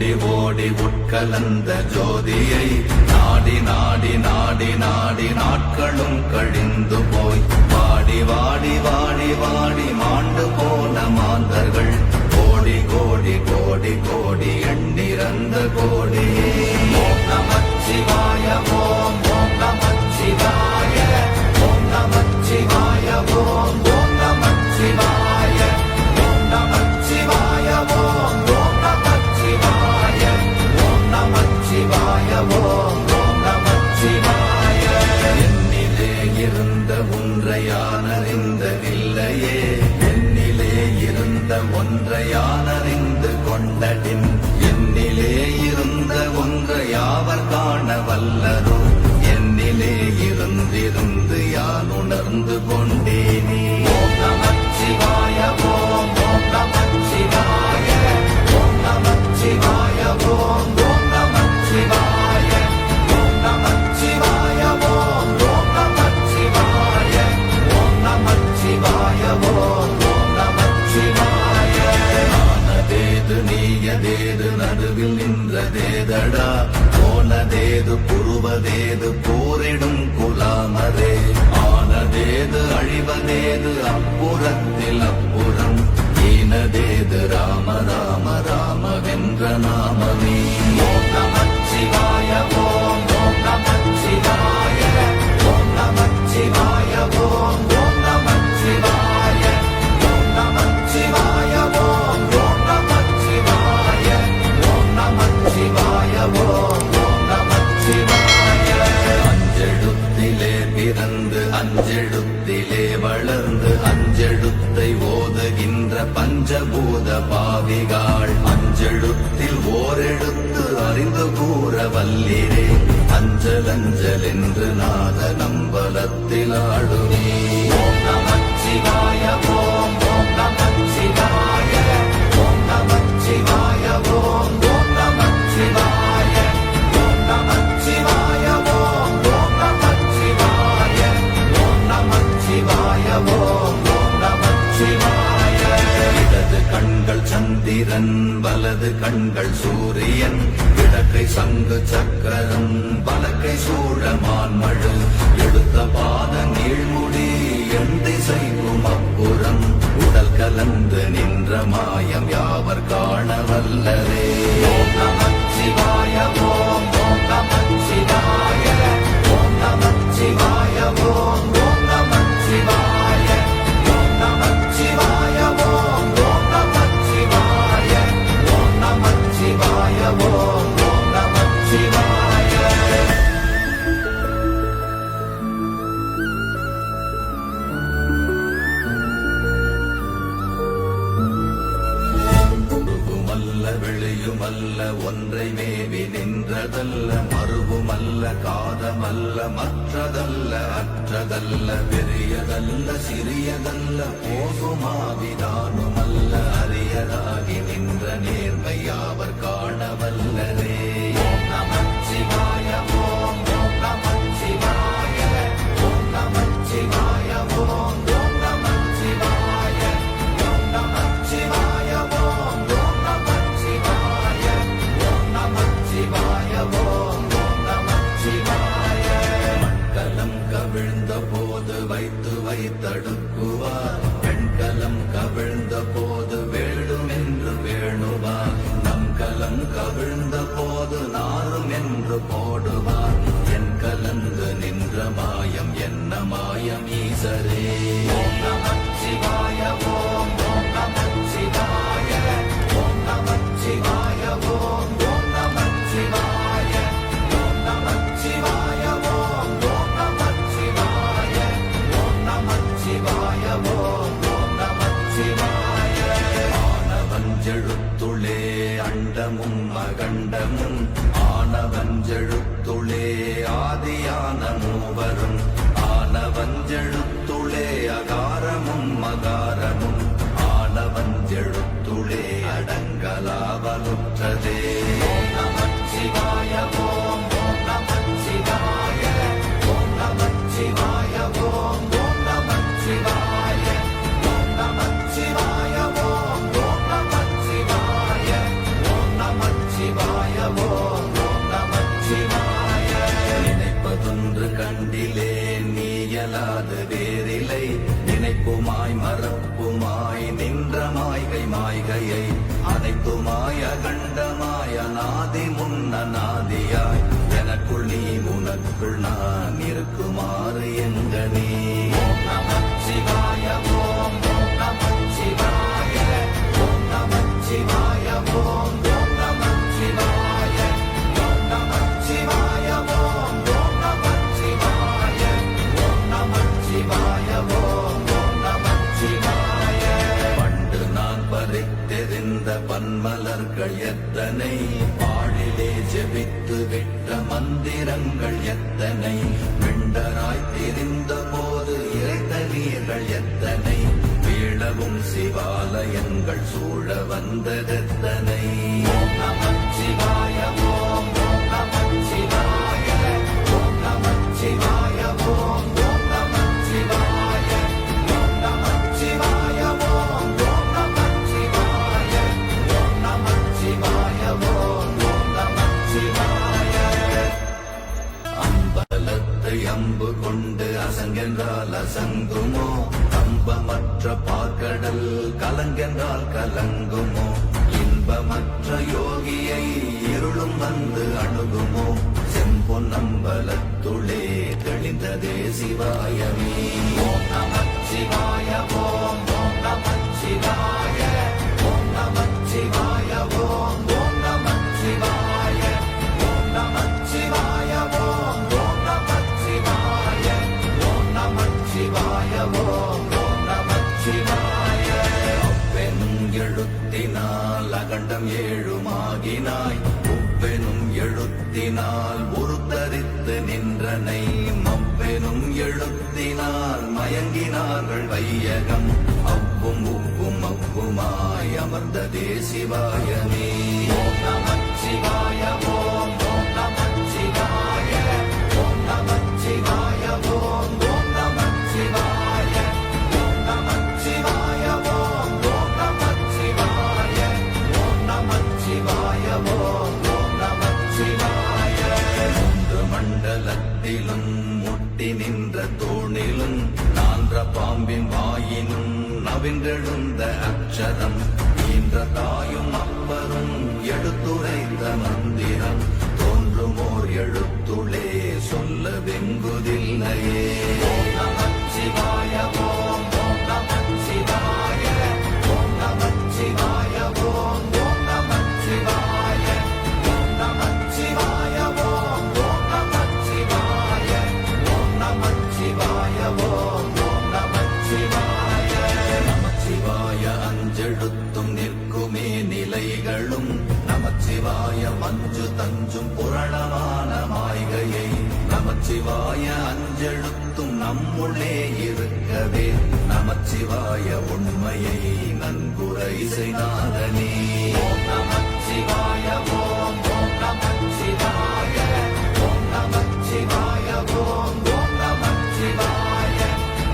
ஓடி ஓடி உட்கலந்த ஜோதியை நாடி நாடி நாடி நாடி நாட்களும் கழிந்து போய் வாடி வாடி வாடி வாடி மாண்டு போன மாந்தர்கள் கோடி கோடி கோடி கோடி எண்ணிறந்த கோடி. ஓம் நமச்சிவாய ஓம் ஓம் நமச்சிவாய ஓம் நமச்சிவாய ஓம் ஓம் நமச்சிவாய ஓம் நமச்சிவாய ஓம் ஓம் நமச்சிவாய ஓம் நமச்சிவாய ஓம் ஓம் நமச்சிவாய. என்னிலே இருந்த ஒன்றை யான் அறிந்ததில்லையே, என்னிலே இருந்த ஒன்றை யான் அறிந்து கொண்டடின், என்னிலே இருந்த ஒன்றை யாவர் காண வல்லரோ, என்னிலே இருந்திருந்து யான் உணர்ந்து கொண்டேனே. ஓம் நமச்சிவாய ஓம் ஓம் நமச்சிவாய ஓம் நமச்சிவாய ஓம் ஓம் நமச்சிவாய ஓம் நமச்சிவாய ஓம் ஓம் நமச்சிவாய ஓம் நமச்சிவாய ஓம் ஓம் நமச்சிவாய. ஆனதேது நீயதேது நடுவில் நின்றதேதடா, போனதேது புருவதேது போரிடும் குலாமரே, ஆனதேது அழிவதேது அப்புறத்தில் அப்புறம், ஈனதேது ராம ராம ராமவென்ற நாமமே. ஓம் நமச்சிவாய ஓம் ஓம் நமச்சிவாய ஓம் நமச்சிவாய ஓம் ஓம் நமச்சிவாய ஓம் நமச்சிவாய ஓம் ஓம் நமச்சிவாய ஓம் நமச்சிவாய ஓம் ஓம் நமச்சிவாய. அஞ்செழுத்திலே பிறந்து அஞ்செழுத்திலே வளர்ந்து அஞ்செழுத்தை ஓதுகின்ற பஞ்சபூத பாவிகாள், அஞ்செழுத்தில் ஓரெழுத்து அறிந்து கூற வல்லிரே, அஞ்சல் அஞ்சல் என்று நாத நம்பலத்தில் ஆடுமே. ஓம் நமச்சிவாய ஓம் ஓம் நமச்சிவாய ஓம் நமச்சிவாய ஓம் ஓம் நமச்சிவாய ஓம் நமச்சிவாய ஓம் ஓம் நமச்சிவாய ஓம் நமச்சிவாய ஓம் ஓம் நமச்சிவாய. இடது கண்கள் சந்திரன் வலது கண்கள் சூரியன், இடக்கை சங்கு சக்கரம் வலக்கை சூழமான்மழு, எடுத்த பாத நீழ்முடி எண் திசைக்கும் அப்புறம், உடல் கலந்து நின்ற மாயம் யாவர் காண வல்லரே. ஓம் நமச்சிவாய ஓம் ஓம் நமச்சிவாய ஓம் நமச்சிவாய ஓம் ஓம் நமச்சிவாய ஓம் நமச்சிவாய ஓம் ஓம் நமச்சிவாய ஓம் நமச்சிவாய ஓம் ஓம் நமச்சிவாய. உருவுமல்ல வெளியுமல்ல ஒன்றை மேவி நின்றதல்ல, மறுவுமல்ல காதமல்ல மற்றதல்ல அற்றதல்ல, பெரியதல்ல சிறியதல்ல போகுமாவிதானுமல்ல, அரியதாகி நின்ற நேர்மை யாவர் காண வல்லரே. ஓம் நமச்சிவாய ஓம் ஓம் நமச்சிவாய ஓம் நமச்சிவாய ஓம் ஓம் நமச்சிவாய ஓம் நமச்சிவாய ஓம் ஓம் நமச்சிவாய ஓம் நமச்சிவாய ஓம் ஓம் நமச்சிவாய. மண்கலம் கவிழ்ந்த போது வைத்து வைத்தடுக்குவார், பெண்கலம் கவிழ்ந்த போது வேடும் என்று வேணுவார், நம் கலம் கவிழ்ந்த போது நாரும் என்று போடுவார், என் கலந்து நின்ற மாயம் என்ன மாயம் ஈசரே. ஓம் நமச்சிவாய ஓம் ஓம் நமச்சிவாய ஓம் நமச்சிவாய ஓம் ஓம் நமச்சிவாய ஓம் நமச்சிவாய ஓம் ஓம் நமச்சிவாய ஓம் நமச்சிவாய ஓம் ஓம் நமச்சிவாய. ஆனவஞ்செழுத்துளே அண்டமும் அகண்டமும், ஆனவஞ்செழுத்துளே ஆதியான மூவரும், ஆனவஞ்செழுத்துளே அகாரமும் மகாரமும், ஆனவஞ்செழுத்துளே அடங்கலாவலுற்றதே. ஓம் நமச்சிவாய ஓம் ஓம் நமச்சிவாய ஓம் நமச்சிவாய ஓம் ஓம் நமச்சிவாய ஓம் நமச்சிவாய ஓம் ஓம் நமச்சிவாய ஓம் நமச்சிவாய இயலாது வேறில்லை நினைப்புமாய் மறப்புமாய் நின்ற மாய்கை மாய்கையை அனைத்துமாய் அகண்டமாய் அநாதி முன்னநாதியாய் எனக்குள் நீ உனக்குள் நான் இருக்குமாறு எங்கனே ஓம் நமச்சிவாய ஓம் ஓம் நமச்சிவாய ஓம் நமச்சிவாய ஓம் ஓம் நமச்சிவாய ஓம் நமச்சிவாய ஓம் ஓம் நமச்சிவாய ஓம் நமச்சிவாய ஓம் ஓம் நமச்சிவாய பண்டு நான் பறித்தெறிந்த பன்மலர்கள் எத்தனை பாழிலே ஜெபித்து விட்ட மந்திரங்கள் எத்தனை விண்டராய் தெரிந்த போது இறைத்த நீர்கள் எத்தனை வீழவும் சிவாலயங்கள் சூழ வந்ததெத்தனை ஓம் நமச்சிவாய ஓம் ஓம் நமச்சிவாய ஓம் நமச்சிவாய ஓம் ஓம் நமச்சிவாய ஓம் நமச்சிவாய ஓம் ஓம் நமச்சிவாய ஓம் நமச்சிவாய ஓம் ஓம் நமச்சிவாய அம்பலத்தை அம்பு கொண்டு அசங்கென்றால் அசங்குமோ கம்பமற்ற பார்க்கடல் கலங்கென்றால் கலங்குமோ இன்பமற்ற யோகியை இருளும் வந்து அணுகுமோ செம்பொன்னம்பலத்துளே தெளிந்ததே சிவாயமே ஓம் நமச்சிவாய ஓம் ஓம் நமச்சிவாய ஓம் நமச்சிவாய ஓம் ஓம் நமச்சிவாய ஓம் நமச்சிவாய ஓம் ஓம் நமச்சிவாய ஓம் நமச்சிவாய ஓம் ஓம் நமச்சிவாய அப்பெனும் எழுத்தினால் அகண்டம் ஏழுமாகினாய் உப்பெனும் எழுத்தினால் உருத்தரித்து நின்றனை மப்பெனும் எழுத்தினால் மயங்கினார்கள் வையகம் அவ்வும் உப்பும் அவ்வுமாய் அமர்ந்ததே சிவாயமே ஓம் நமச்சிவாய ஓம் ஓம் நமச்சிவாய ஓம் நமச்சிவாய ஓம் ஓம் நமச்சிவாய ஓம் நமச்சிவாய ஓம் ஓம் நமச்சிவாய ஓம் நமச்சிவாய ஓம் ஓம் நமச்சிவாய மூன்று மண்டலத்திலும் முட்டி நின்ற தூணிலும் நான்ற பாம்பின் வாயினும் நவின்றெழுந்த அக்ஷரம் ஈன்ற தாயும் அப்பரும் எடுத்துரைத்த மந்திரம் தோன்றுமோர் எழுத்துளே சொல்ல வெங்குதில்லையே ஓம் நமச்சிவாய ஓம் ஓம் நமச்சிவாய ஓம் நமச்சிவாய ஓம் ஓம் நமச்சிவாய ஓம் நமச்சிவாய ஓம் ஓம் நமச்சிவாய ஓம் நமச்சிவாய ஓம் ஓம் நமச்சிவாய நமச்சிவாய அஞ்செழுத்தும் நிற்குமே நிலைகளும் நமச்சிவாய மஞ்சு தஞ்சும் புரணமான மாய்கையை நமச்சிவாய அஞ்செழுத்தும் நம்முள்ளே இருக்கவே நமச்சிவாய உண்மையை நன்குரை செய்தாதனே ஓம் நமச்சிவாய ஓம் ஓம் நமச்சிவாய ஓம் நமச்சிவாய ஓம் ஓம் நமச்சிவாய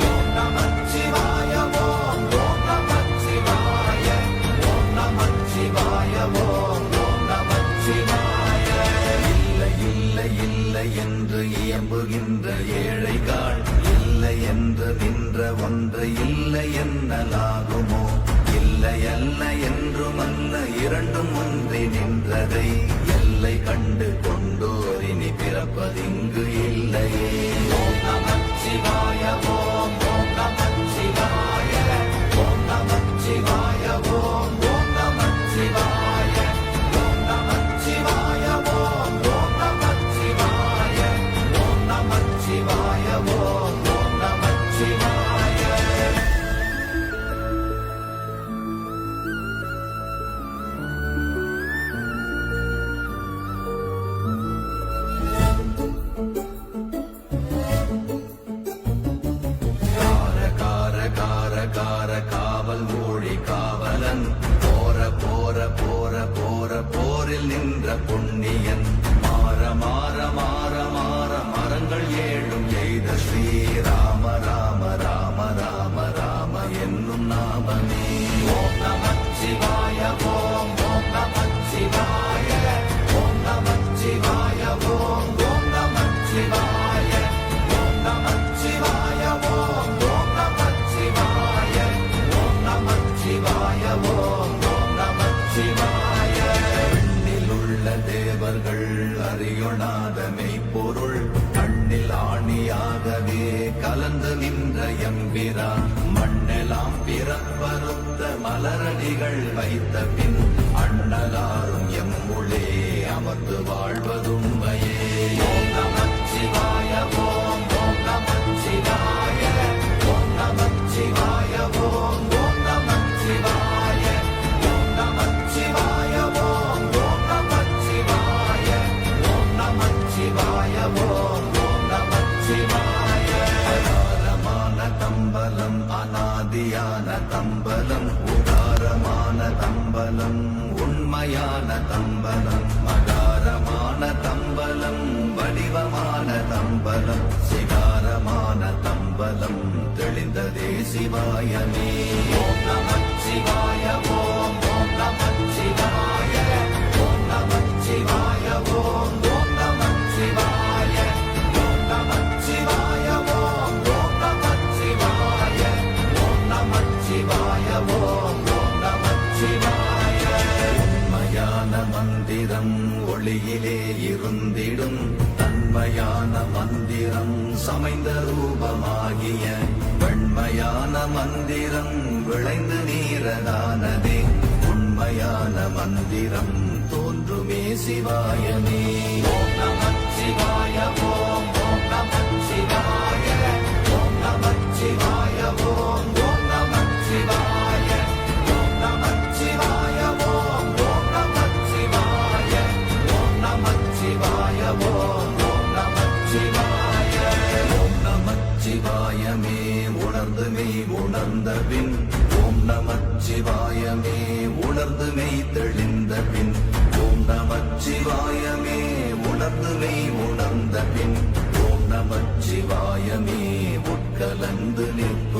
ஓம் நமச்சிவாய ஓம் ஓம் நமச்சிவாய ஓம் நமச்சிவாய ஓம் ஓம் நமச்சிவாய இல்லை இல்லை இல்லை என்று இயம்புகின்ற ஏழைகள் இல்லை என்று நின்ற ஒன்று இல்லை என்னலாகுமோ இல்லை அல்ல என்றுமல்ல இரண்டும் ஒன்றி நின்றதை எல்லை கண்டு கொண்டோரினி பிறப்பதிங்கு இல்லையே ஓம் நமச்சிவாய ஓம் ஓம் நமச்சிவாய ஓம் நமச்சிவாய ஓம் ஓம் நமச்சிவாய ஓம் நமச்சிவாய ஓம் ஓம் நமச்சிவாய ஓம் நமச்சிவாய ஓம் ஓம் நமச்சிவாய காவல் மொழி காவலன் போற போற போற போற போரில் நின்ற புண்ணியன் மாற மாற மாற மாற மரங்கள் ஏழும் எய்த ஸ்ரீராம ராம ராம ராம ராம என்னும் நாமமே ஓம் நமச்சிவாய ஓம் ஓம் நமச்சிவாய ஓம் நமச்சிவாய ஓம் ஓம் நமச்சிவாய ஓம் நமச்சிவாய ஜோதியாகவே கலந்து நின்ற எம்பிரான் மண்ணெல்லாம் பிறப்பறுத்த மலரடிகள் வைத்த பின் அண்ணலாரும் எம்முளே அமர்ந்து வாழ்வதுண்மையே. ஓம் நமச்சிவாய ஓம் ஓம் நமச்சிவாய ஓம் நமச்சிவாய ஓம் ஓம் நமச்சிவாய ஓம் நமச்சிவாய ஓம் ஓம் நமச்சிவாய ஓம் நமச்சிவாய ஓம் ஓம் நமச்சிவாய. அகாரமான தம்பலம் அநாதியான தம்பலம் உதாரமான தம்பலம் உண்மையான தம்பலம் மகாரமான தம்பலம் வடிவமான தம்பலம் சிகாரமான தம்பலம் தெளிந்ததே சிவாயமே. ஓம் நமச்சிவாய ஓம் ஓம் நமச்சிவாய ஓம் நமச்சிவாய ஓம் ஓம் நமச்சிவாய ஓம் நமச்சிவாய ஓம் ஓம் நமச்சிவாய ஓம் நமச்சிவாய ஓம் ஓம் நமச்சிவாய. உண்மையான மந்திரம் ஒளியிலே இருந்திடும் தன்மையான மந்திரம் சமைந்த ரூபமாகிய வெண்மையான மந்திரம் விளைந்து நீரதானதே உண்மையான மந்திரம் தோன்றுமே சிவாயமே. ஓம் நமச்சிவாய ஓம் ஓம் நமச்சிவாய ஓம் நமச்சிவாய ஓம் ஓம் நமச்சிவாய ஓம் நமச்சிவாய ஓம் ஓம் நமச்சிவாய ஓம் நமச்சிவாய ஓம் ஓம் நமச்சிவாய. ஓம் நமச்சிவாயமே உணர்ந்து மெய் உணர்ந்த பின் ஓம் நமச்சிவாயமே உணர்ந்து மெய் தெளிந்த பின் ஓம் நமச்சிவாயமே உணர்ந்து மெய் உணர்ந்த பின் ஓம் நமச்சிவாயமே உட்கலந்து நிற்ப